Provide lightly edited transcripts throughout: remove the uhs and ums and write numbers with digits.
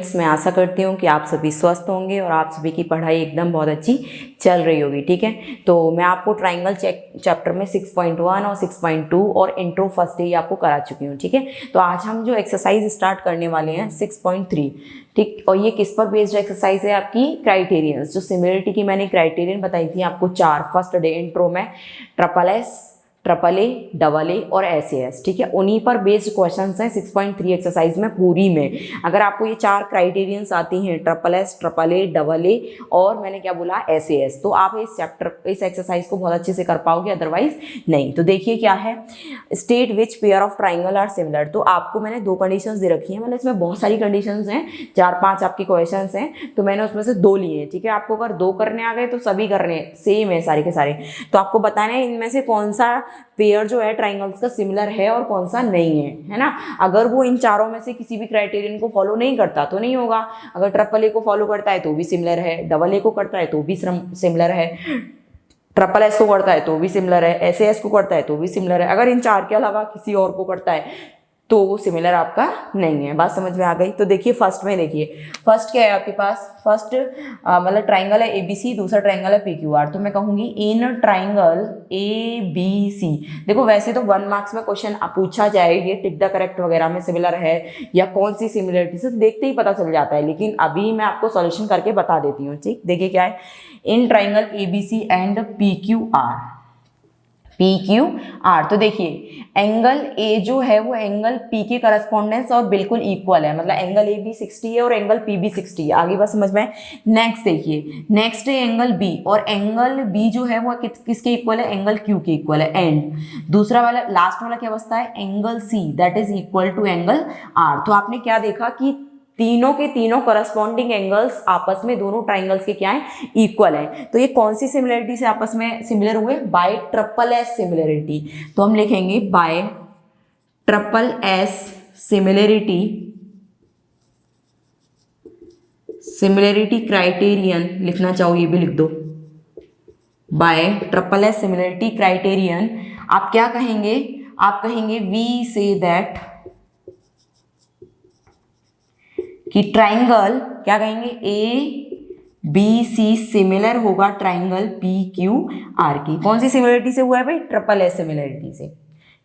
Students, मैं आशा करती हूँ कि आप सभी स्वस्थ होंगे और आप सभी की पढ़ाई एकदम बहुत अच्छी चल रही होगी। ठीक है, तो मैं आपको ट्राइंगल चैप्टर में 6.1 और 6.2 और इंट्रो फर्स्ट डे आपको करा चुकी हूँ। ठीक है, तो आज हम जो एक्सरसाइज स्टार्ट करने वाले हैं 6.3। ठीक, और ये किस पर बेस्ड एक्सरसाइज है? आपकी क्राइटेरियंस, जो सिमिलरिटी की मैंने क्राइटेरियन बताई थी आपको 4 फर्स्ट डे इंट्रो में, triple S, triple A, double A और SAS। ठीक है, उन्हीं पर बेस्ड क्वेश्चंस हैं 6.3 एक्सरसाइज में पूरी में। अगर आपको ये 4 क्राइटेरियंस आती हैं, triple S, triple A, double A और मैंने क्या बोला SAS, तो आप इस एक्सरसाइज को बहुत अच्छे से कर पाओगे, अदरवाइज नहीं। तो देखिए क्या है, state which pair of triangle are similar. तो आपको मैंने 2 कंडीशंस दे रखी हैं, मतलब इसमें बहुत सारी कंडीशंस हैं, 4-5 आपके क्वेश्चंस हैं, तो मैंने उसमें से 2 लिए हैं। ठीक है, आपको अगर 2 करने आ गए तो सभी करने सेम है सारे के सारे। तो आपको बताना है इनमें से कौन सा पेयर जो है ट्राइंगल्स का सिमिलर है और कौन सा नहीं है ना। अगर वो इन चारों में से किसी भी क्राइटेरियन को फॉलो नहीं करता तो नहीं होगा। अगर ट्रिपल ए को फॉलो करता है तो भी सिमिलर है, डबल ए को करता है तो भी सिमिलर है, ट्रिपल एस को करता है तो भी सिमिलर है, SAS को करता है तो भी सिमिलर है। अगर इन 4 के अलावा किसी और को करता है तो वो सिमिलर आपका नहीं है। बात समझ में आ गई? तो देखिए फर्स्ट में, देखिए फर्स्ट क्या है आपके पास, फर्स्ट मतलब ट्राइंगल है ABC, दूसरा ट्राइंगल है PQR। तो मैं कहूँगी इन ट्राइंगल ABC। देखो वैसे तो 1 मार्क्स में क्वेश्चन पूछा जाए ये टिक द करेक्ट वगैरह में सिमिलर है या कौन सी सिमिलरिटी से देखते ही पता चल जाता है, लेकिन अभी मैं आपको सॉल्यूशन करके बता देती हूँ। ठीक, देखिए क्या है, in triangle ABC and PQR। तो देखिए एंगल A जो है वो एंगल P के करस्पॉन्डेंस और बिल्कुल इक्वल है, मतलब एंगल AB 60 है और एंगल PB 60 है। आगे बात समझ में? नेक्स्ट देखिए, नेक्स्ट है एंगल B, और एंगल B जो है वो किसके इक्वल है? एंगल Q के इक्वल है। एंड दूसरा वाला, लास्ट वाला क्या बचता है? Angle C that is equal to angle R। तो आपने क्या देखा कि तीनों के तीनों करस्पॉन्डिंग एंगल्स आपस में दोनों ट्राइंगल्स के क्या है? इक्वल है। तो ये कौन सी सिमिलरिटी से आपस में सिमिलर हुए? Bye triple S similarity. तो हम लिखेंगे bye triple S similarity, similarity criterion लिखना चाहो ये भी लिख दो, bye triple S similarity criterion. आप क्या कहेंगे? आप कहेंगे वी से दैट कि ट्राइंगल, क्या कहेंगे, ABC सिमिलर होगा ट्राइंगल PQR की। कौन सी सिमिलरिटी से हुआ है भाई? ट्रिपल एस सिमिलरिटी से।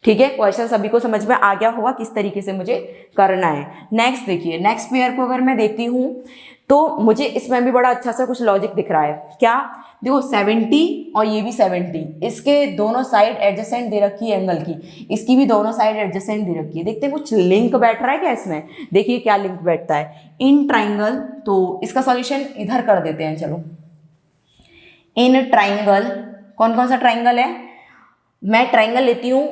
ठीक है, क्वेश्चन सभी को समझ में आ गया होगा किस तरीके से मुझे करना है। नेक्स्ट देखिए, नेक्स्ट पेयर को अगर मैं देखती हूँ तो मुझे इसमें भी बड़ा अच्छा सा कुछ लॉजिक दिख रहा है। क्या? देखो 70 और ये भी 70, इसके दोनों साइड एडजेसेंट दे रखी है एंगल की, इसकी भी दोनों साइड एडजेसेंट दे रखी है। देखते हैं कुछ लिंक बैठ रहा है क्या इसमें? देखिए क्या लिंक बैठता है इन ट्राइंगल। तो इसका सॉल्यूशन इधर कर देते हैं, चलो। इन ट्राइंगल, कौन कौन सा ट्राइंगल है? मैं ट्राइंगल लेती हूँ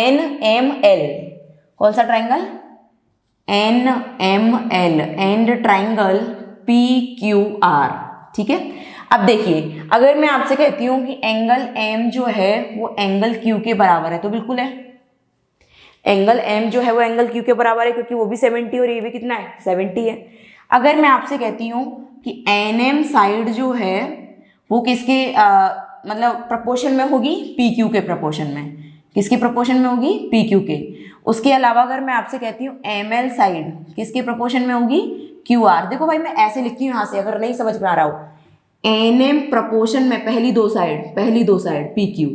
NML। कौन सा triangle? NML and triangle PQR। ठीक है, अब देखिए अगर मैं आपसे कहती हूँ कि एंगल M जो है वो एंगल Q के बराबर है, तो बिल्कुल है। एंगल M जो है वो एंगल Q के बराबर है, क्योंकि वो भी 70 और ये भी कितना है? 70 है। अगर मैं आपसे कहती हूँ कि NM साइड जो है वो किसके मतलब प्रपोर्शन में होगी? PQ के प्रपोर्शन में। किसके प्रपोर्शन में होगी? PQ के। उसके अलावा अगर मैं आपसे कहती हूँ ML साइड किसके प्रपोर्शन में होगी? QR। देखो भाई मैं ऐसे लिखती हूँ यहाँ से, अगर नहीं समझ में आ रहा हो, NM प्रपोर्शन में पहली दो साइड PQ,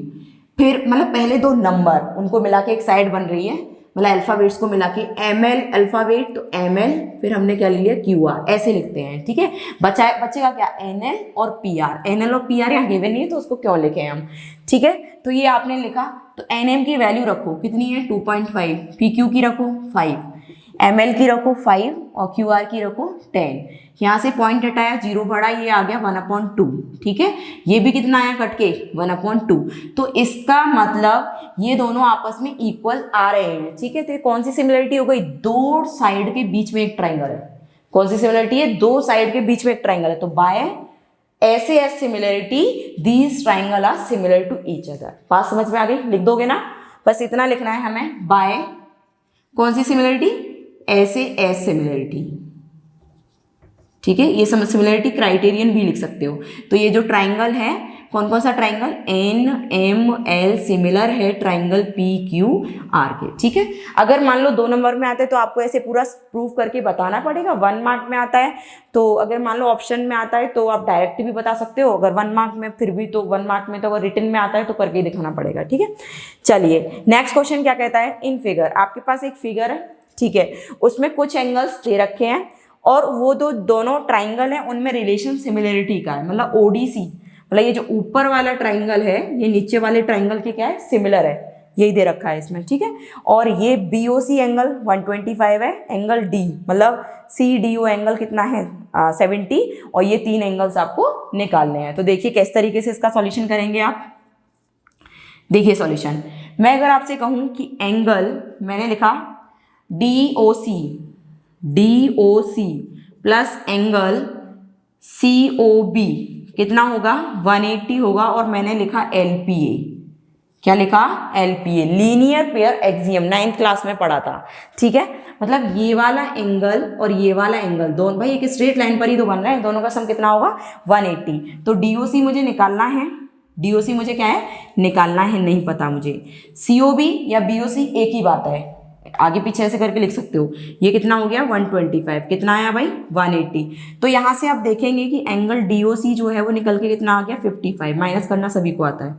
फिर मतलब पहले 2 नंबर उनको मिला के एक साइड बन रही है, मतलब अल्फाबेट्स को मिला के ML अल्फाबेट, तो ML, फिर हमने क्या ले लिया? QR। ऐसे लिखते हैं। ठीक है, बचेगा क्या? NL और PR। NL और PR यहाँ गिवन नहीं है तो उसको क्यों लिखे हम? ठीक है, तो ये आपने लिखा। तो NM की वैल्यू रखो, कितनी है? 2.5, PQ की रखो 5, ML की रखो 5 और QR की रखो 10। यहाँ से पॉइंट हटाया, 0 बढ़ा, ये आ गया 1/2। ठीक है, ये भी कितना आया कट के? 1/2। तो इसका मतलब ये दोनों आपस में इक्वल आ रहे हैं। ठीक है, तो कौन सी सिमिलरिटी हो गई? 2 साइड के बीच में एक ट्राइंगल है। कौन सी सिमिलरिटी है? 2 साइड के बीच में एक ट्राइंगल है। तो by SAS similarity these triangle are similar to each other. बात समझ में आ गई? लिख दोगे ना? बस इतना लिखना है हमें, बाय कौन सी सिमिलरिटी? SAS similarity. ठीक है, ये सिमिलरिटी क्राइटेरियन भी लिख सकते हो। तो ये जो ट्राइंगल है कौन कौन सा triangle, N M L similar है ट्राइंगल पी क्यू आर के, ठीक है। अगर मान लो 2 नंबर में आते हैं तो आपको ऐसे पूरा प्रूव करके बताना पड़ेगा। 1 मार्क में आता है तो अगर मान लो ऑप्शन में आता है तो आप डायरेक्ट भी बता सकते हो, अगर 1 मार्क में फिर भी तो 1 मार्क में तो अगर रिटन में आता है तो करके दिखाना पड़ेगा, ठीक है। चलिए नेक्स्ट क्वेश्चन क्या कहता है, इन फिगर, आपके पास एक फिगर है, ठीक है, उसमें कुछ एंगल्स दे रखे हैं और वो दोनों ट्राइंगल हैं उनमें रिलेशन सिमिलरिटी का है, मतलब ओडीसी, मतलब ये जो ऊपर वाला ट्राइंगल है ये नीचे वाले ट्राइंगल के क्या है, सिमिलर है, यही दे रखा है इसमें, ठीक है। और ये बीओसी एंगल 125 है, एंगल डी मतलब सी डी ओ एंगल कितना है 70, और ये 3 एंगल्स आपको निकालने हैं। तो देखिए किस तरीके से इसका सॉल्यूशन करेंगे आप। देखिए सॉल्यूशन, मैं अगर आपसे कहूँ कि एंगल, मैंने लिखा DOC प्लस एंगल COB कितना होगा 180 होगा, और मैंने लिखा LPA, क्या लिखा LPA, linear pair axiom, 9th class में पढ़ा था, ठीक है। मतलब ये वाला एंगल और ये वाला एंगल दोनों भाई एक स्ट्रेट लाइन पर ही तो बन रहा है, दोनों का सम कितना होगा 180। तो DOC मुझे निकालना है, DOC मुझे क्या है निकालना है, नहीं पता मुझे। COB या BOC एक ही बात है, आगे पीछे ऐसे करके लिख सकते हो। ये कितना हो गया 125, कितना आया भाई 180। तो यहाँ से आप देखेंगे कि एंगल DOC जो है वो निकल के कितना आ गया 55, माइनस करना सभी को आता है,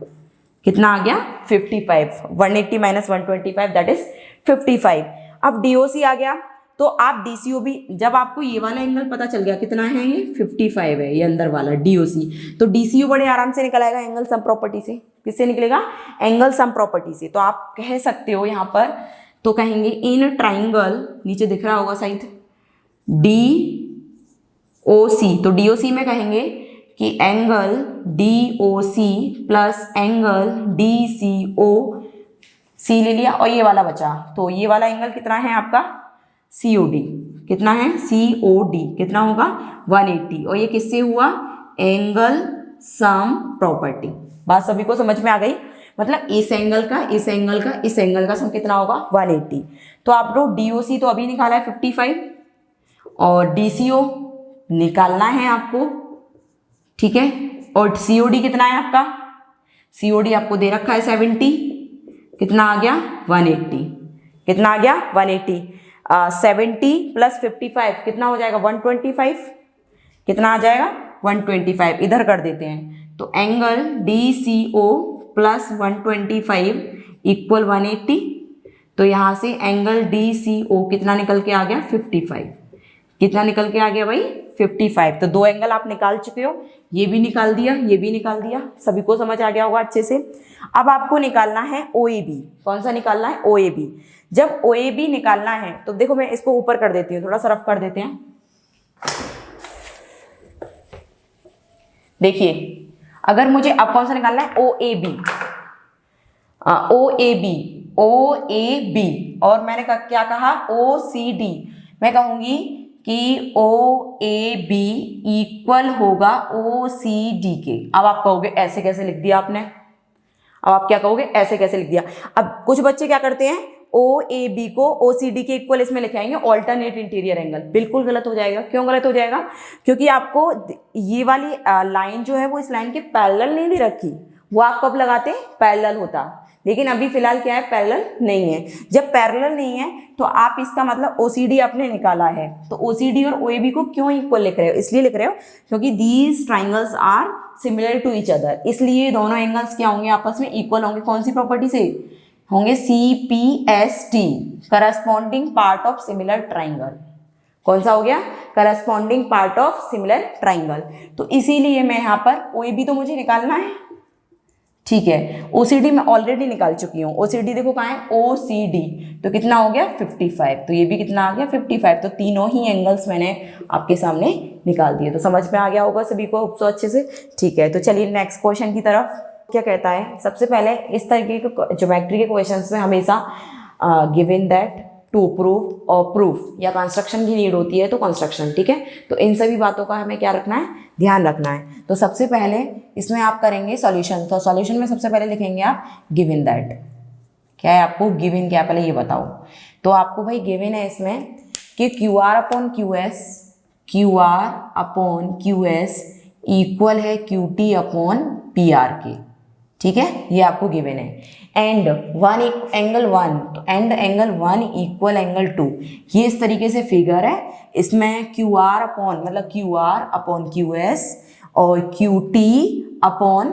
कितना आ गया 55, 180 माइनस 125 दैट इज 55। अब DOC आ गया तो आप DCOB, जब आपको ये वाला एंगल पता चल गया कितना है ये 55 है, ये अंदर वाला DOC, तो DCO बड़े आराम से निकल आएगा एंगल सम प्रॉपर्टी से। किससे निकलेगा, एंगल सम प्रॉपर्टी से। तो आप कह सकते हो यहाँ पर, तो कहेंगे इन ट्राइंगल, नीचे दिख रहा होगा शायद DOC, तो DOC में कहेंगे कि angle DOC plus angle DCO, C ले लिया और ये वाला बचा, तो ये वाला एंगल कितना है आपका COD, कितना है COD, कितना होगा 180, और ये किससे हुआ एंगल सम प्रॉपर्टी। बात सभी को समझ में आ गई, मतलब इस एंगल का इस एंगल का इस एंगल का सम कितना होगा 180। तो आप लोग DOC तो अभी निकाला है 55 और DCO निकालना है आपको, ठीक है। और COD कितना है आपका, COD आपको दे रखा है 70, कितना आ गया 180, कितना आ गया 180। 70 प्लस 55 कितना हो जाएगा 125, कितना आ जाएगा 125, इधर कर देते हैं। तो एंगल DCO प्लस 125 इक्वल 180, तो यहाँ से एंगल DCO कितना निकल के आ गया 55, कितना निकल के आ गया भाई 55। तो 2 एंगल आप निकाल चुके हो, ये भी निकाल दिया, ये भी निकाल दिया, सभी को समझ आ गया होगा अच्छे से। अब आपको निकालना है OAB, कौन सा निकालना है OAB। जब OAB निकालना है तो देखो मैं इसको ऊपर कर देती हूँ, थोड़ा सा रफ कर देते हैं। देखिए अगर मुझे अब कौन सा निकालना है OAB, OAB और मैंने क्या कहा OCD, मैं कहूंगी कि OAB इक्वल होगा OCD के। अब आप कहोगे ऐसे कैसे लिख दिया आपने, अब आप क्या कहोगे ऐसे कैसे लिख दिया। अब कुछ बच्चे क्या करते हैं OAB को OCD के इक्वल इसमें लिखाएंगे ऑल्टरनेट इंटीरियर एंगल, बिल्कुल गलत हो जाएगा। क्यों गलत हो जाएगा, क्योंकि आपको ये वाली लाइन जो है वो इस लाइन के पैरेलल नहीं दे रखी, वो आप कब लगाते पैरेलल होता, लेकिन अभी फिलहाल क्या है पैरेलल नहीं है। जब पैरेलल नहीं है तो आप इसका मतलब OCD आपने निकाला है, तो OCD और OAB को क्यों इक्वल लिख रहे हो, इसलिए लिख रहे हो क्योंकि these triangles are similar to each other, इसलिए दोनों एंगल्स क्या होंगे आपस में इक्वल होंगे। कौन सी प्रॉपर्टी से होंगे CPST, corresponding part of similar triangle. कौन सा हो गया corresponding part of similar triangle. तो इसीलिए मैं यहाँ पर OAB तो मुझे निकालना है, ठीक है। OCD मैं ऑलरेडी निकाल चुकी हूँ, OCD देखो कहाँ है OCD, तो कितना हो गया 55, तो ये भी कितना आ गया 55। तो तीनों ही एंगल्स मैंने आपके सामने निकाल दिए, तो समझ में आ गया होगा सभी को तो अच्छे से, ठीक है। तो चलिए नेक्स्ट क्वेश्चन की तरफ। क्या कहता है, सबसे पहले इस तरीके के ज्योमेट्री के क्वेश्चंस में हमेशा गिवन दैट, टू प्रूफ और प्रूफ या कंस्ट्रक्शन की नीड होती है, तो कंस्ट्रक्शन, ठीक है। तो इन सभी बातों का हमें क्या रखना है, ध्यान रखना है। तो सबसे पहले इसमें आप करेंगे सॉल्यूशन, तो सॉल्यूशन में सबसे पहले लिखेंगे आप गिवन दैट। क्या है आपको गिवन, क्या पहले ये बताओ। तो आपको भाई गिवन है इसमें कि QR अपॉन QS इक्वल है Q T upon P R के, ठीक है, ये आपको गिवन है। एंड वन एंगल वन, तो and angle one equal angle two, ये इस तरीके से फिगर है। इसमें क्यू आर अपॉन मतलब Q R upon Q S और Q T upon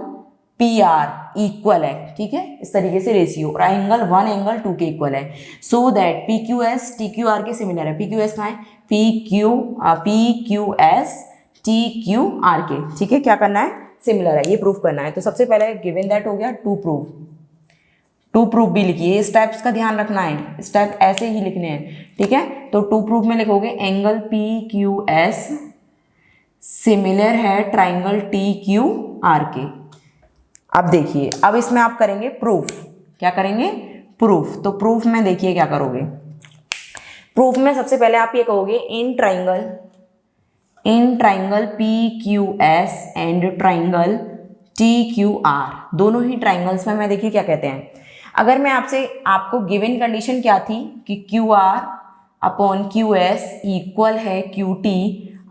P R equal है, ठीक है, इस तरीके से रेशियो, और एंगल वन एंगल टू के इक्वल है। So that P Q S T Q R के सिमिलर है। पी क्यू एस कहाँ है, P Q S T Q R के, ठीक है, क्या करना है, सिमिलर है, ये प्रूफ करना है। तो सबसे पहले गिवन दैट हो गया टू प्रूफ भी लिखिए, स्टेप्स का ध्यान रखना है, स्टेप ऐसे ही लिखने हैं, ठीक है। तो टू प्रूफ में लिखोगे angle P Q S similar है ट्राइंगल टी क्यू आर के। अब देखिए, अब इसमें आप करेंगे प्रूफ, क्या करेंगे, प्रूफ। तो प्रूफ में देखिए क्या करोगे, प्रूफ में सबसे पहले आप ये कहोगे in triangle P Q S and triangle T Q R, दोनों ही ट्राइंगल्स में मैं देखिए क्या कहते हैं। अगर मैं आपको गिवन कंडीशन क्या थी कि Q R upon Q S equal है Q T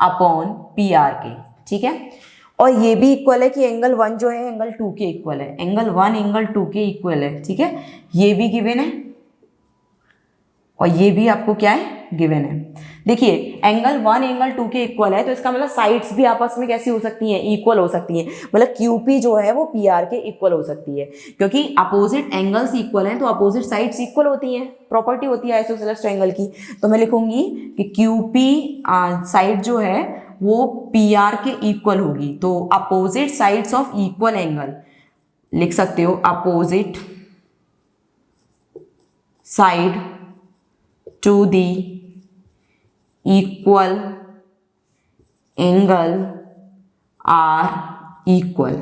upon P R के, ठीक है, और ये भी इक्वल है कि एंगल वन जो है एंगल टू के इक्वल है, एंगल वन एंगल टू के इक्वल है, ठीक है, ये भी गिवन है और ये भी आपको क्या है, गिवन है। देखिए एंगल वन एंगल टू के इक्वल है, तो इसका मतलब साइड्स भी आपस में कैसी हो सकती हैं, इक्वल हो सकती हैं, मतलब क्यूपी जो है वो पी आर के इक्वल हो सकती है, क्योंकि अपोजिट एंगल्स इक्वल हैं तो अपोजिट साइड्स इक्वल होती हैं, प्रॉपर्टी होती है आइसोसेलेस ट्रायंगल की। तो मैं लिखूंगी कि क्यूपी साइड जो है वो पी आर के इक्वल होगी, तो opposite sides of equal angle लिख सकते हो, opposite side to the equal angle are equal,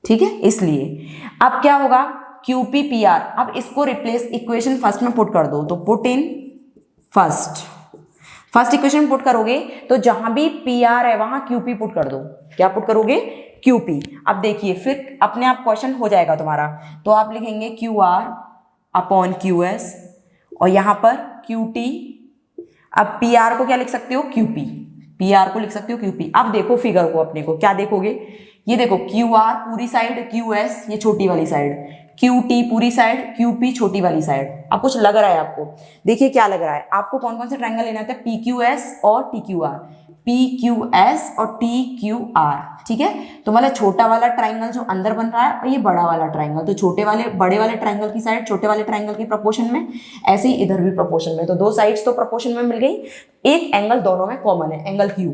ठीक है। इसलिए अब क्या होगा, क्यूपी पी आर, अब इसको रिप्लेस इक्वेशन फर्स्ट में पुट कर दो, तो put in first equation put करोगे तो जहां भी पी आर है वहां क्यूपी पुट कर दो, क्या पुट करोगे, क्यूपी। अब देखिए फिर अपने आप क्वेश्चन हो जाएगा तुम्हारा, तो आप लिखेंगे Q R upon Q S और यहां पर क्यू टी, अब पी आर को क्या लिख सकते हो, क्यूपी, पी आर को लिख सकते हो क्यूपी। अब देखो फिगर को, अपने को क्या देखोगे, ये देखो क्यू आर पूरी साइड, क्यू एस ये छोटी वाली साइड, क्यू टी पूरी साइड, क्यू पी छोटी वाली साइड। अब कुछ लग रहा है आपको, देखिए क्या लग रहा है आपको, कौन कौन से ट्रायंगल लेना था, पी क्यू एस और T Q R, P Q S और टी क्यू आर, ठीक है। तो मतलब छोटा वाला ट्राइंगल जो अंदर बन रहा है और ये बड़ा वाला ट्राइंगल, तो छोटे वाले बड़े वाले ट्राइंगल की साइड छोटे वाले ट्राइंगल के प्रोपोर्शन में, ऐसे ही इधर भी प्रोपोर्शन में, तो दो साइड्स तो प्रोपोर्शन में मिल गई, एक एंगल दोनों में कॉमन है, angle Q,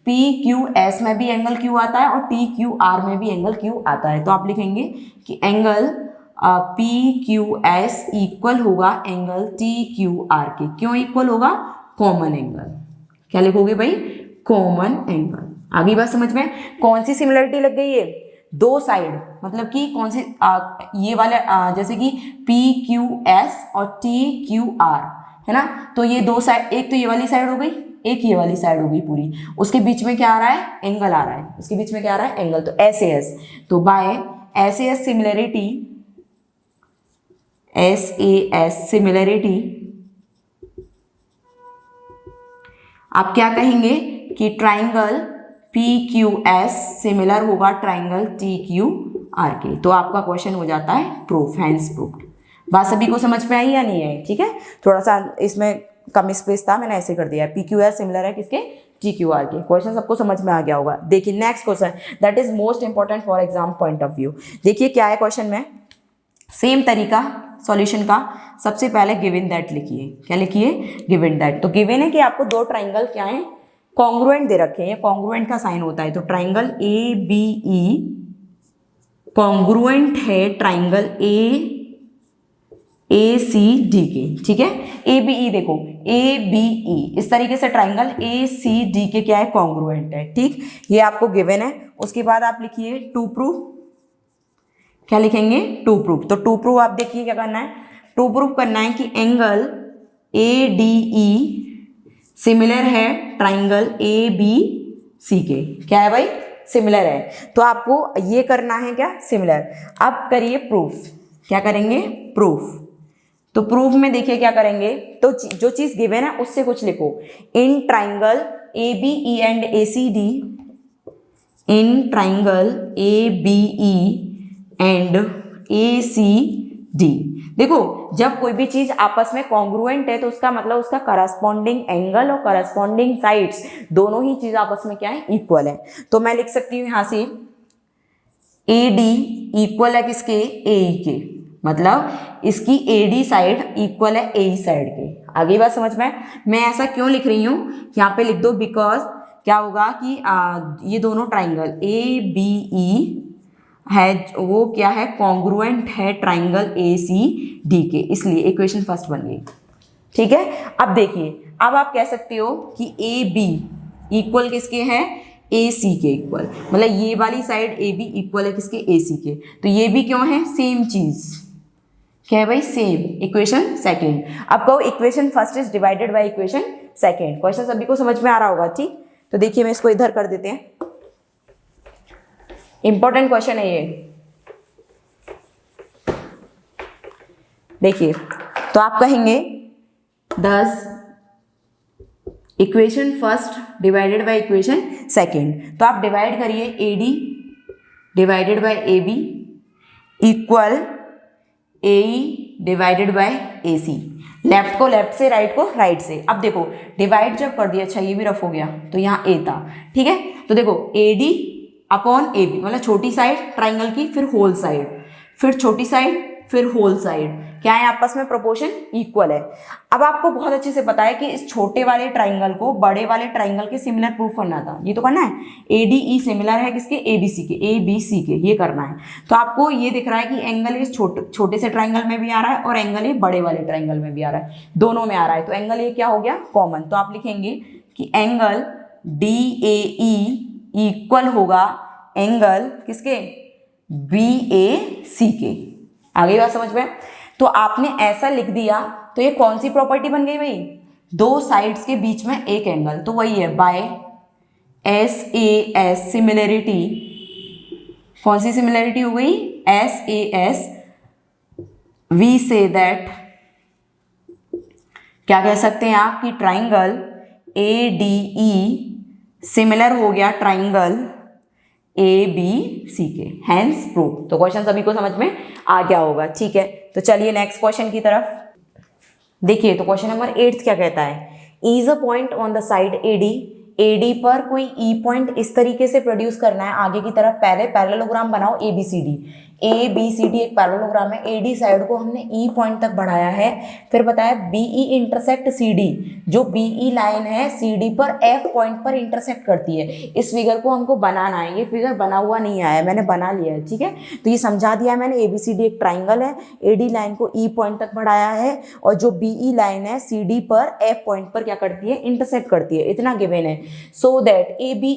P Q S में भी एंगल क्यू आता है और टी क्यू आर में भी एंगल क्यू आता है। तो आप लिखेंगे कि angle P Q S equal होगा एंगल टी क्यू आर के, क्यों इक्वल होगा, कॉमन एंगल, क्या लिखोगे भाई, कॉमन एंगल। आगे बात समझ में, कौन सी सिमिलरिटी लग गई है, दो साइड, मतलब कि कौन सी ये वाले जैसे कि पी क्यू एस और टी क्यू आर है ना, तो ये दो साइड, एक तो ये वाली साइड हो गई, एक ये वाली साइड हो गई पूरी, उसके बीच में क्या आ रहा है, एंगल आ रहा है, उसके बीच में क्या आ रहा है, एंगल, तो एस ए एस, तो bye S A S similarity, S A S similarity आप क्या कहेंगे कि triangle P Q S similar होगा ट्राइंगल टी क्यू आर के। तो आपका क्वेश्चन हो जाता है प्रूफ, हैंस प्रूफ्ड। बात सभी को समझ में आई या नहीं आई, ठीक है, थोड़ा सा इसमें कम स्पेस था, मैंने ऐसे कर दिया, पी क्यू एस सिमिलर है किसके, टी क्यू आर के। क्वेश्चन सबको समझ में आ गया होगा। देखिए next question, that is most important for exam point of view. देखिए क्या है क्वेश्चन में, सेम तरीका सॉल्यूशन का, सबसे पहले गिवन दैट लिखिए, क्या लिखिए, गिवन दैट। तो गिवन है कि आपको दो ट्राइंगल क्या है, कॉन्ग्रुएंट दे रखे हैं, कॉन्ग्रुएंट का साइन होता है, तो triangle A B E congruent है ट्राइंगल ए सी डी के, ठीक है, ए बी ई, देखो ए बी ई इस तरीके से ट्राइंगल ए सी डी के क्या है, कॉन्ग्रुएंट है, ठीक, ये आपको गिवन है। उसके बाद आप लिखिए टू प्रूफ, क्या लिखेंगे, टू प्रूफ। तो टू प्रूफ आप देखिए क्या करना है, टू प्रूफ करना है कि angle A D E similar है ट्राइंगल ए बी सी के, क्या है भाई, सिमिलर है, तो आपको ये करना है क्या, सिमिलर। अब करिए प्रूफ, क्या करेंगे, प्रूफ। तो प्रूफ में देखिए क्या करेंगे, तो जो चीज गिवन है उससे कुछ लिखो, in triangle A B E and A C D in triangle A B E and A C D. देखो जब कोई भी चीज आपस में कॉन्ग्रुएंट है तो उसका मतलब उसका करस्पॉन्डिंग एंगल और करस्पॉन्डिंग साइड्स दोनों ही चीज आपस में क्या है, इक्वल है। तो मैं लिख सकती हूं यहां से ए डी इक्वल है किसके, ए के, मतलब इसकी ए डी साइड इक्वल है ए साइड के। आगे बात समझ में। मैं ऐसा क्यों लिख रही हूं, यहाँ पे लिख दो, बिकॉज क्या होगा कि ये दोनों ट्राइंगल ए बी ई है वो क्या है, कॉन्ग्रुएंट है ट्राइंगल ए सी डी के, इसलिए इक्वेशन फर्स्ट बन गई। ठीक है, अब देखिए, अब आप कह सकते हो कि ए बी इक्वल किसके हैं, ए सी के इक्वल, मतलब ये वाली साइड ए बी इक्वल है किसके, ए सी के। तो ये भी क्यों है, सेम चीज, क्या है भाई, सेम। Equation second. अब कहो equation first is divided by equation second. Question सभी को समझ में आ रहा होगा, ठीक। तो देखिए मैं इसको इधर कर देते हैं, इंपॉर्टेंट क्वेश्चन है ये। देखिए तो आप कहेंगे 10 equation first divided by equation second. तो आप डिवाइड करिए, A D divided by A B equal A divided by A C. Left को लेफ्ट से, राइट को राइट से। अब देखो डिवाइड जब कर दिया, अच्छा ये भी रफ हो गया, तो यहाँ ए था, ठीक है। तो देखो A D upon A B, मतलब छोटी साइड ट्राइंगल की, फिर होल साइड, फिर छोटी साइड, फिर होल साइड, क्या है आपस में प्रोपोर्शन इक्वल है। अब आपको बहुत अच्छे से पता है कि इस छोटे वाले ट्राइंगल को बड़े वाले ट्राइंगल के सिमिलर प्रूफ करना था, ये तो करना है। ए डी ई सिमिलर है किसके, ए बी सी के, ए बी सी के, ये करना है। तो आपको ये दिख रहा है कि एंगल इस छोटे से ट्राइंगल में भी आ रहा है और एंगल ये बड़े वाले ट्राइंगल में भी आ रहा है, दोनों में आ रहा है। तो एंगल ये क्या हो गया, कॉमन। तो आप लिखेंगे कि angle D A E equal होगा एंगल किसके, बी ए सी के। आगे बात समझ में। तो आपने ऐसा लिख दिया, तो ये कौन सी प्रॉपर्टी बन गई भाई, दो साइड्स के बीच में एक एंगल, तो वही है by S A S similarity. कौन सी सिमिलरिटी हो गई, S A S. We say that, क्या कह सकते हैं आप कि triangle A D E similar हो गया ट्राइंगल ए बी सी के, हैंस प्रूव। तो क्वेश्चन सभी को समझ में आ गया होगा, ठीक है। तो चलिए नेक्स्ट क्वेश्चन की तरफ देखिए। तो क्वेश्चन नंबर 8 क्या कहता है, is a point on the side A D, A D पर कोई ई पॉइंट इस तरीके से प्रोड्यूस करना है आगे की तरफ। पहले पैरेललोग्राम बनाओ A B C D, A B C D एक पैरेललोग्राम है, ए डी साइड को हमने ई पॉइंट तक बढ़ाया है, फिर बताया B E intersect C D, जो बी ई लाइन है सी डी पर एफ पॉइंट पर इंटरसेक्ट करती है। इस फिगर को हमको बनाना है, ये फिगर बना हुआ नहीं आया, मैंने बना लिया है, ठीक है। तो ये समझा दिया है मैंने, ए बी सी डी एक ट्राइंगल है, ए डी लाइन को ई पॉइंट तक बढ़ाया है, और जो बी ई लाइन है सी डी पर एफ पॉइंट पर क्या करती है, इंटरसेक्ट करती है, इतना गिवन है। सो दैट ए बी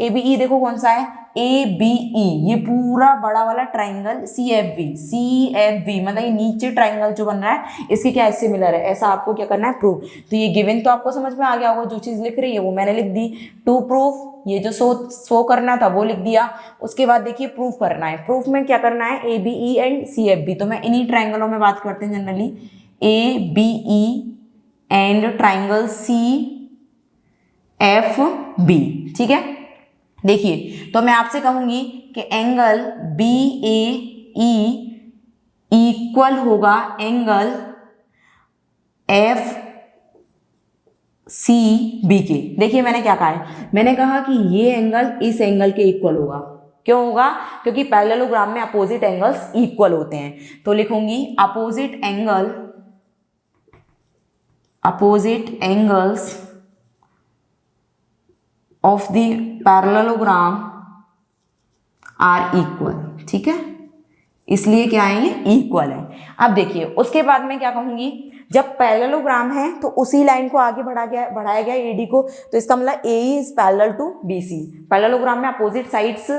ई देखो कौन सा है, ए बी ई, ये पूरा बड़ा वाला ट्राइंगल सी एफ बी, मतलब ये नीचे ट्राइंगल जो बन रहा है इसके क्या सिमिलर है, ऐसा आपको क्या करना है, प्रूफ। तो ये गिवन तो आपको समझ में आ गया होगा, जो चीज लिख रही है वो मैंने लिख दी। टू प्रूफ, ये जो शो करना था वो लिख दिया। उसके बाद देखिए प्रूफ करना है। प्रूफ में क्या करना है, A B E and C F B. तो मैं इन्हीं ट्राइंगलों में बात करते हैं generally, A B E and triangle C F B, ठीक है। देखिए तो मैं आपसे कहूंगी कि angle B A E equal होगा एंगल एफ सी बी के। देखिए मैंने क्या कहा है, मैंने कहा कि ये एंगल इस एंगल के इक्वल होगा। क्यों होगा, क्योंकि पैरेललोग्राम में अपोजिट एंगल्स इक्वल होते हैं। तो लिखूंगी opposite angles of the parallelogram are equal, ठीक है। इसलिए क्या है, ये इक्वल है। अब देखिए उसके बाद में क्या कहूंगी, जब पैरेललोग्राम है तो उसी लाइन को आगे बढ़ाया गया एडी को, तो इसका मतलब A is parallel to B C. Parallelogram में अपोजिट साइड्स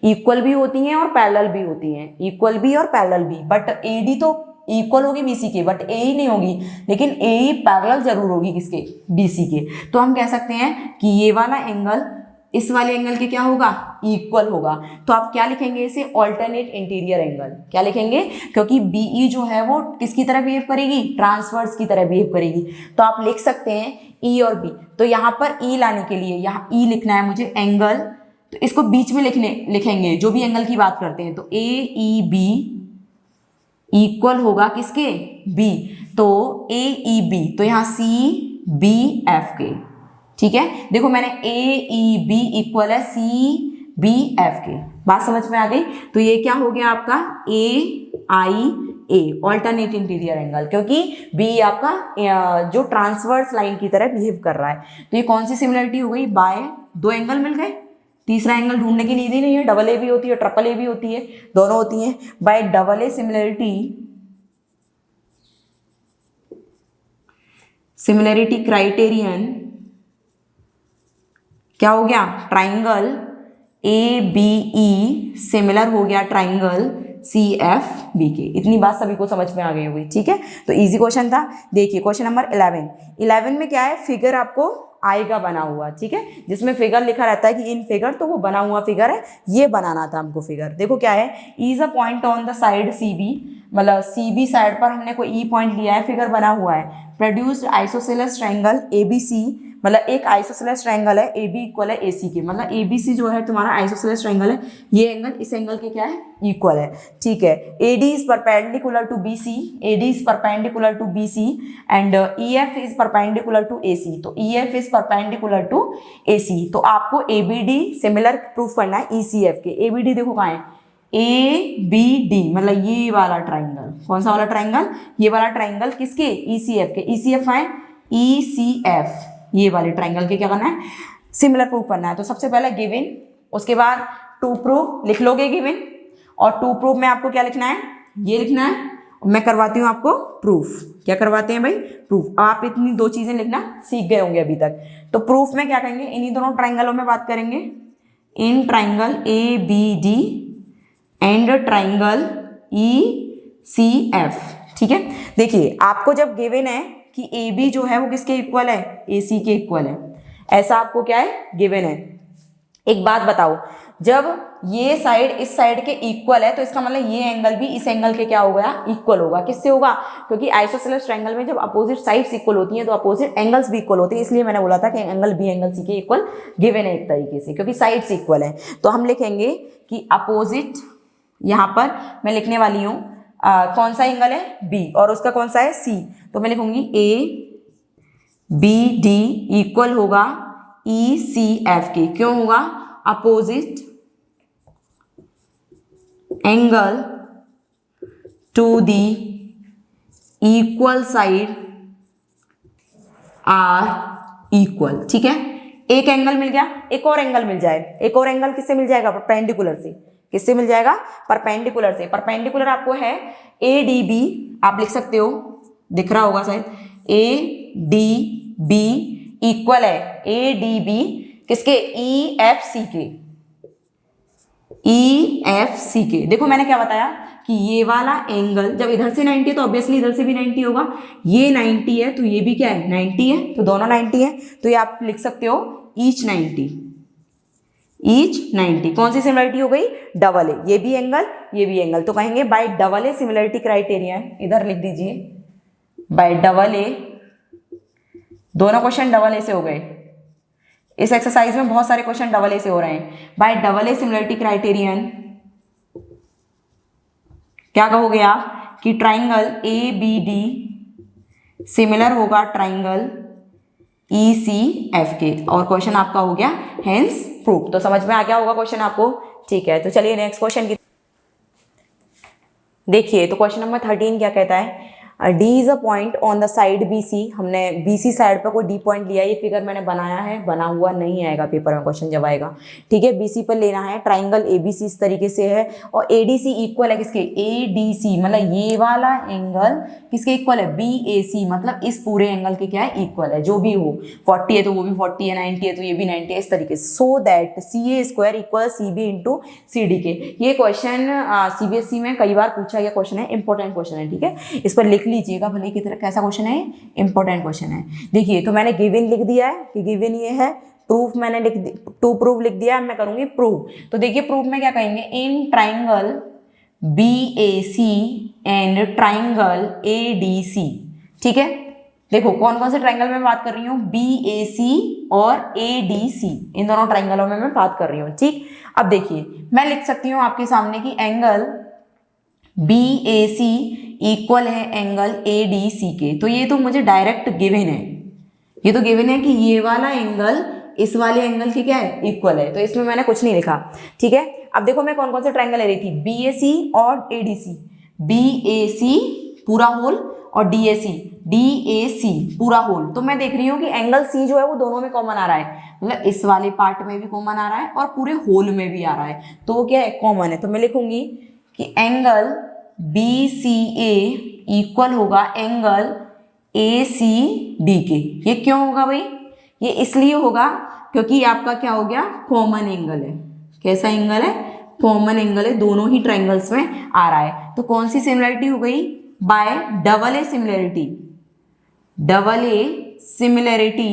इक्वल भी होती हैं और पैरेलल भी होती हैं, इक्वल भी और पैरेलल भी। बट एडी तो इक्वल होगी बीसी के, बट ए ही नहीं होगी, लेकिन ए ही पैरेलल जरूर होगी किसके, बीसी के। तो हम कह सकते हैं कि ये वाला एंगल इस वाले एंगल के क्या होगा, इक्वल होगा। तो आप क्या लिखेंगे इसे, ऑल्टरनेट इंटीरियर एंगल। क्या लिखेंगे, क्योंकि बीई जो है वो किसकी तरह बिहेव करेगी, ट्रांसवर्स की तरह बिहेव करेगी। तो आप लिख सकते हैं ई और बी। तो यहाँ पर ई लाने के लिए यहाँ ई लिखना है मुझे, एंगल तो इसको बीच में लिखेंगे जो भी एंगल की बात करते हैं। तो ए ई बी इक्वल होगा किसके, बी, तो ए ई बी, तो यहाँ सी बी एफ के, ठीक है। देखो मैंने ए ई बी इक्वल है सी बी एफ के, बात समझ में आ गई। तो ये क्या हो गया आपका ए आई ए, ऑल्टरनेट इंटीरियर एंगल, क्योंकि बी आपका जो ट्रांसवर्स लाइन की तरह बिहेव कर रहा है। तो ये कौन सी सिमिलरिटी हो गई, बाय दो एंगल मिल गए, तीसरा एंगल ढूंढने की नीड ही नहीं है, डबल ए भी होती है ट्रिपल ए भी होती है, दोनों होती हैं। By double A similarity criterion क्या हो गया, triangle A B E similar हो गया ट्राइंगल सी एफ बी के। इतनी बात सभी को समझ में आ गई होगी, ठीक है। तो इजी क्वेश्चन था। देखिए क्वेश्चन नंबर 11 में क्या है, फिगर आपको आएगा बना हुआ, ठीक है, जिसमें फिगर लिखा रहता है कि इन फिगर, तो वो बना हुआ फिगर है, ये बनाना था हमको फिगर। देखो क्या है, is a point on the side C B, मतलब सी बी साइड पर हमने कोई ई पॉइंट लिया है, फिगर बना हुआ है। Produced isosceles triangle A B C, मतलब एक आइसोसेलेस ट्रायंगल है ए बी इक्वल है ए सी के, मतलब ए बी सी जो है तुम्हारा आइसोसेलेस ट्रायंगल है, ये एंगल इस एंगल के क्या है, इक्वल है, ठीक है। A D is perpendicular to B C, A D is perpendicular to B C and E F is perpendicular to A C, तो E F is perpendicular to A C. तो आपको A B D similar proof करना है ई C F के। ए B D देखो कहाँ है, A B D, मतलब ये वाला ट्राइंगल, कौन सा वाला ट्राइंगल, ये वाला ट्राइंगल किसके, ई सी एफ के। ई सी एफ है ई सी एफ, ये वाले ट्राइंगल के क्या करना है, सिमिलर प्रूफ करना है। तो सबसे पहले गिवन, उसके बाद टू प्रूफ लिख लोगे गिवन, और टू प्रूफ में आपको क्या लिखना है, ये लिखना है। मैं करवाती हूँ आपको प्रूफ, क्या करवाते हैं भाई, प्रूफ। आप इतनी दो चीजें लिखना सीख गए होंगे अभी तक। तो प्रूफ में क्या करेंगे, इन्हीं दोनों ट्राइंगलों में बात करेंगे, in triangle A B D and triangle E C F, ठीक है। देखिए आपको जब गिवन है कि ए बी जो है वो किसके इक्वल है, ए सी के इक्वल है, ऐसा आपको क्या है गिवन है। एक बात बताओ, जब ये साइड इस साइड के इक्वल है तो इसका मतलब ये एंगल भी इस एंगल के क्या हो गया, इक्वल होगा। किससे होगा, क्योंकि आइसोसेलेस ट्रायंगल में जब अपोजिट साइड्स इक्वल होती हैं तो अपोजिट एंगल्स भी इक्वल होते हैं, इसलिए मैंने बोला था कि एंगल बी एंगल सी के इक्वल गिवन है एक तरीके से, क्योंकि साइड्स इक्वल है। तो हम लिखेंगे कि अपोजिट, यहाँ पर मैं लिखने वाली हूँ कौन सा एंगल है, बी, और उसका कौन सा है, सी। तो मैं लिखूंगी ए बी डी इक्वल होगा ई सी एफ के। क्यों होगा, opposite angle to the equal side are equal, ठीक है। एक एंगल मिल गया, एक और एंगल मिल जाए, एक और एंगल किससे मिल जाएगा, परपेंडिकुलर से। किससे मिल जाएगा, परपेंडिकुलर से। परपेंडिकुलर आपको है ए डी बी, आप लिख सकते हो, दिख रहा होगा शायद, ए डी बी इक्वल है ए डी बी किसके, ई एफ सी के, ई एफ सी के। देखो मैंने क्या बताया कि ये वाला एंगल जब इधर से 90 है तो ऑब्वियसली इधर से भी 90 होगा, ये 90 है तो ये भी क्या है 90 है, तो दोनों 90 है। तो ये आप लिख सकते हो ईच 90, ईच 90। कौन सी सिमिलरिटी हो गई, डबल ए, ये भी एंगल ये भी एंगल, तो कहेंगे bye double A similarity criterion, इधर लिख दीजिए बाय डबल ए। दोनों क्वेश्चन डबल ए से हो गए, इस एक्सरसाइज में बहुत सारे क्वेश्चन डबल ए से हो रहे हैं। By double A similarity criterion क्या कहोगे आप कि triangle A B D similar होगा ट्राइंगल ई सी एफ के, और क्वेश्चन आपका हो गया हेंस प्रूफ। तो समझ में आ गया होगा क्वेश्चन आपको, ठीक है। तो चलिए नेक्स्ट क्वेश्चन की देखिए। तो क्वेश्चन नंबर 13 क्या कहता है, D is a point on the side B C. हमने बी सी साइड पर कोई डी पॉइंट लिया, ये फिगर मैंने बनाया है, बना हुआ नहीं आएगा पेपर में क्वेश्चन जब आएगा, ठीक है। बी सी पर लेना है, ट्राइंगल ए बी सी इस तरीके से है, और ए डी सी इक्वल है किसके, ए डी सी, मतलब ये वाला एंगल किसके इक्वल है, बी ए सी, मतलब इस पूरे एंगल के क्या है, इक्वल है। जो भी हो, 40 है तो वो भी 40 है, 90 है तो ये भी 90 है, इस तरीके से। So that C A square equal C B into C D के। ये क्वेश्चन CBSE में कई बार पूछा गया क्वेश्चन है, इंपॉर्टेंट क्वेश्चन है, ठीक है। इस पर लिख लीजिएगा भले की तरह, कैसा क्वेश्चन है, इंपॉर्टेंट क्वेश्चन है। देखिए तो मैंने गिवन लिख दिया है कि गिवन ये है, प्रूफ मैंने लिख दी, टू प्रूफ लिख दिया है, मैं करूंगी प्रूफ। तो देखिए प्रूफ में क्या कहेंगे, in triangle B A C and triangle A D C, ठीक है। देखो कौन कौन से ट्राइंगल में बात कर रही हूँ, BAC और ADC, इन दोनों ट्राइंगलों में मैं बात कर रही हूँ। ठीक, अब देखिए मैं लिख सकती हूँ आपके सामने कि एंगल BAC इक्वल है एंगल ADC के। तो ये तो मुझे डायरेक्ट गिवन है, ये तो गिवन है कि ये वाला एंगल इस वाले एंगल के क्या है, इक्वल है। तो इसमें मैंने कुछ नहीं लिखा। ठीक है, अब देखो मैं कौन कौन से ट्राइंगल ले रही थी, BAC और ADC। BAC पूरा होल और DAC पूरा होल। तो मैं देख रही हूँ कि एंगल C जो है वो दोनों में कॉमन आ रहा है, मतलब इस वाले पार्ट में भी कॉमन आ रहा है और पूरे होल में भी आ रहा है। तो वो क्या है, कॉमन है। तो मैं लिखूंगी कि एंगल BCA इक्वल होगा एंगल ACD के। ये क्यों होगा भाई, ये इसलिए होगा क्योंकि ये आपका क्या हो गया, कॉमन एंगल है। कैसा एंगल है, कॉमन एंगल है, दोनों ही ट्राइंगल्स में आ रहा है। तो कौन सी सिमिलरिटी हो गई, bye double A similarity. Double A similarity,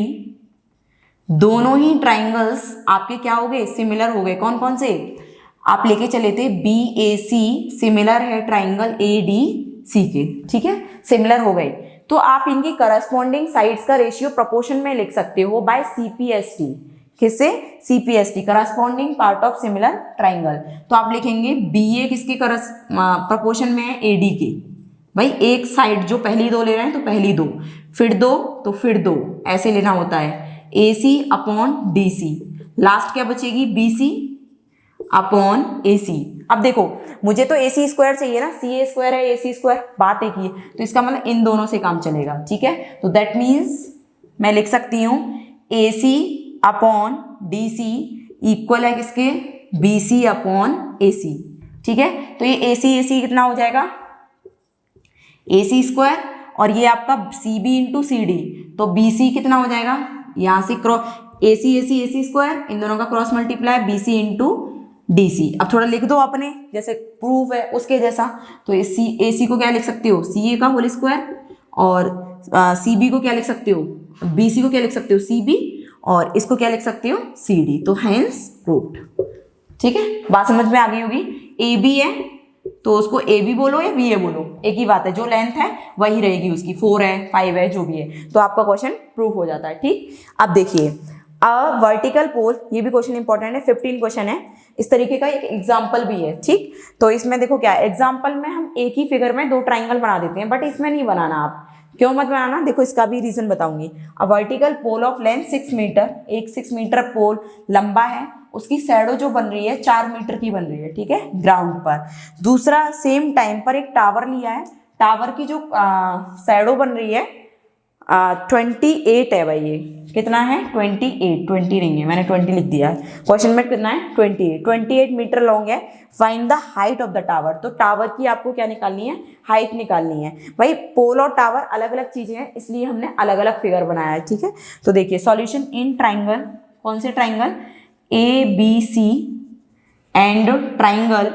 दोनों ही ट्राइंगल्स आपके क्या हो गए, सिमिलर हो गए। कौन कौन से, आप लेके चले थे BAC सिमिलर है ट्राइंगल ADC के। ठीक है, सिमिलर हो गए। तो आप इनकी करस्पॉन्डिंग साइड्स का रेशियो प्रोपोर्शन में लिख सकते हो बाय CPST। किससे, CPST, corresponding part of similar triangle. तो आप लिखेंगे BA किसके प्रोपोर्शन में है, AD के। भाई एक साइड जो पहली दो ले रहे हैं तो पहली दो, फिर दो तो फिर दो, ऐसे लेना होता है। AC अपॉन DC, लास्ट क्या बचेगी, BC अपॉन AC। अब देखो मुझे तो AC स्क्वायर चाहिए ना, CA स्क्वायर है AC स्क्वायर, बात एक ही है। तो इसका मतलब इन दोनों से काम चलेगा। ठीक है, तो दैट मीन्स मैं लिख सकती हूँ AC अपॉन DC इक्वल है किसके, BC अपॉन AC। ठीक है, तो ये AC कितना हो जाएगा, AC स्क्वायर, और ये आपका CB इंटू CD, तो BC कितना हो जाएगा, यहाँ से क्रॉस AC स्क्वायर, इन दोनों का cross multiply BC into DC। अब थोड़ा लिख दो अपने जैसे प्रूफ है उसके जैसा। तो AC को क्या लिख सकते हो, CA का होल स्क्वायर, और CB को क्या लिख सकते हो, BC को क्या लिख सकते हो, CB, और इसको क्या लिख सकते हो, CD। तो हैंस प्रूव्ड। ठीक है, बात समझ में आ गई होगी। AB है तो उसको AB बोलो या BA बोलो, एक ही बात है, जो लेंथ है वही रहेगी उसकी, 4 है 5 है जो भी है। तो आपका क्वेश्चन प्रूव हो जाता है। ठीक, अब देखिए वर्टिकल पोल, ये भी क्वेश्चन इंपॉर्टेंट है, 15 क्वेश्चन है। इस तरीके का एक एग्जाम्पल भी है। ठीक, तो इसमें देखो क्या है, एग्जाम्पल में हम एक ही फिगर में दो ट्राइंगल बना देते हैं, बट इसमें नहीं बनाना। आप क्यों मत बनाना, देखो इसका भी रीजन बताऊंगी। A vertical pole of length 6 metre, एक 6 मीटर पोल लंबा है, उसकी शैडो जो बन रही है 4 मीटर की बन रही है। ठीक है, ग्राउंड पर। दूसरा सेम टाइम पर एक टावर लिया है, टावर की जो शैडो बन रही है 28 है। भाई ये कितना है, 28, 20 नहीं है, मैंने 20 लिख दिया है। क्वेश्चन में कितना है, 28 मीटर लॉन्ग है। Find the height of the tower. तो टावर की आपको क्या निकालनी है, हाइट निकालनी है। भाई पोल और टावर अलग अलग चीजें हैं, इसलिए हमने अलग अलग फिगर बनाया है। ठीक है, तो देखिए सॉल्यूशन इन ट्राइंगल, कौन से triangle, ABC and triangle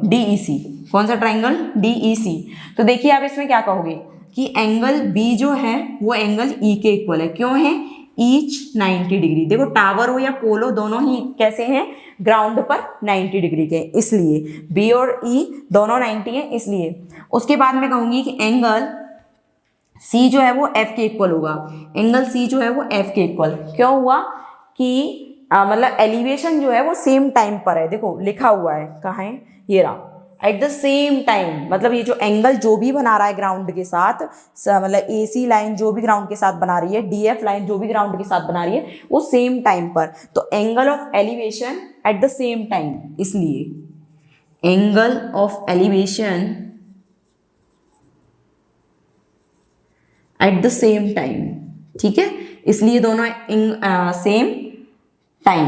DEC। कौन सा ट्राइंगल, DEC। तो देखिए आप इसमें क्या कहोगे कि एंगल B जो है वो एंगल E के इक्वल है। क्यों है, ईच 90 डिग्री। देखो टावर हो या पोल हो, दोनों ही कैसे हैं, ग्राउंड पर 90 डिग्री के, इसलिए B और E दोनों 90 हैं इसलिए। उसके बाद मैं कहूंगी कि एंगल C जो है वो F के इक्वल होगा। एंगल C जो है वो F के इक्वल क्यों हुआ कि मतलब एलिवेशन जो है वो सेम टाइम पर है। देखो लिखा हुआ है, कहाँ है, ये रहा, एट द सेम टाइम। मतलब ये जो एंगल जो भी बना रहा है ग्राउंड के साथ, मतलब AC लाइन जो भी ग्राउंड के साथ बना रही है, DF लाइन जो भी ग्राउंड के साथ बना रही है, वो सेम टाइम पर। तो angle of elevation at the same time, इसलिए angle of elevation at the same time. ठीक है, इसलिए दोनों सेम टाइम,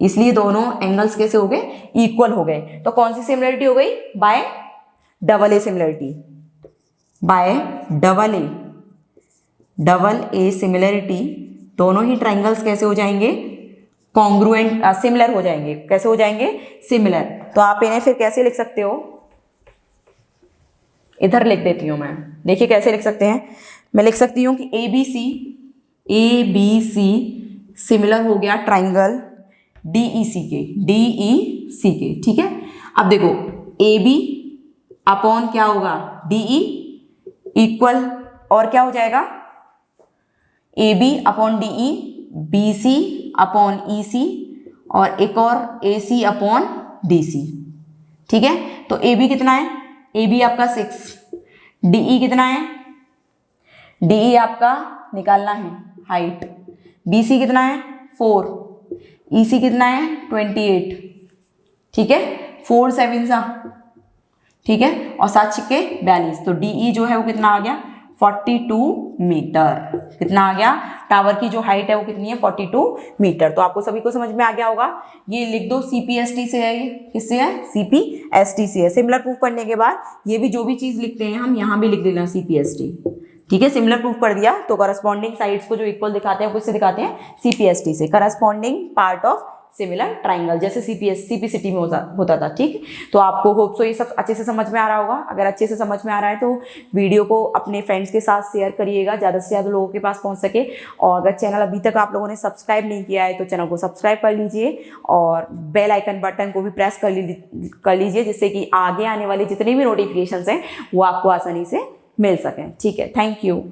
इसलिए दोनों एंगल्स कैसे हो गए, इक्वल हो गए। तो कौन सी सिमिलरिटी हो गई, bye double A similarity. Bye double A similarity दोनों ही ट्राइंगल्स कैसे हो जाएंगे, कॉन्ग्रुएंट, सिमिलर हो जाएंगे। कैसे हो जाएंगे, सिमिलर। तो आप इन्हें फिर कैसे लिख सकते हो, इधर लिख देती हूं मैं। देखिए कैसे लिख सकते हैं, मैं लिख सकती हूँ कि ABC सिमिलर हो गया ट्राइंगल DEC के। ठीक है, अब देखो AB अपॉन क्या होगा, DE इक्वल और क्या हो जाएगा, A B upon D E, B C upon E C और एक और ए सी अपॉन डी सी। ठीक है, तो ए बी कितना है, ए बी आपका 6, डी ई कितना है, डी ई आपका निकालना है हाइट, बी सी कितना है 4, ई सी कितना है 28। ठीक है, 4 7 सा, ठीक है, और 7 छिक्के 42, तो डी ई जो है वो कितना आ गया 42 मीटर। कितना आ गया, टावर की जो हाइट है वो कितनी है 42 मीटर। तो आपको सभी को समझ में आ गया होगा। ये लिख दो CPST से है, ये किससे है CPST से है। सिमिलर प्रूफ करने के बाद ये भी जो भी चीज लिखते हैं हम यहाँ भी लिख देना CPST। ठीक है, सिमिलर प्रूफ कर दिया तो करस्पॉन्डिंग साइड्स को जो इक्वल दिखाते हैं किससे दिखाते हैं CPST से, corresponding part of similar triangle, जैसे CPCT में होता था। ठीक, तो आपको होप सो ये सब अच्छे से समझ में आ रहा होगा। अगर अच्छे से समझ में आ रहा है तो वीडियो को अपने फ्रेंड्स के साथ शेयर करिएगा, ज़्यादा से ज़्यादा लोगों के पास पहुंच सके। और अगर चैनल अभी तक आप लोगों ने सब्सक्राइब नहीं किया है तो चैनल को सब्सक्राइब कर लीजिए और बेल आइकन बटन को भी प्रेस कर लीजिए, जिससे कि आगे आने वाली जितनी भी नोटिफिकेशंस हैं वो आपको आसानी से मिल सकें। ठीक है, थैंक यू।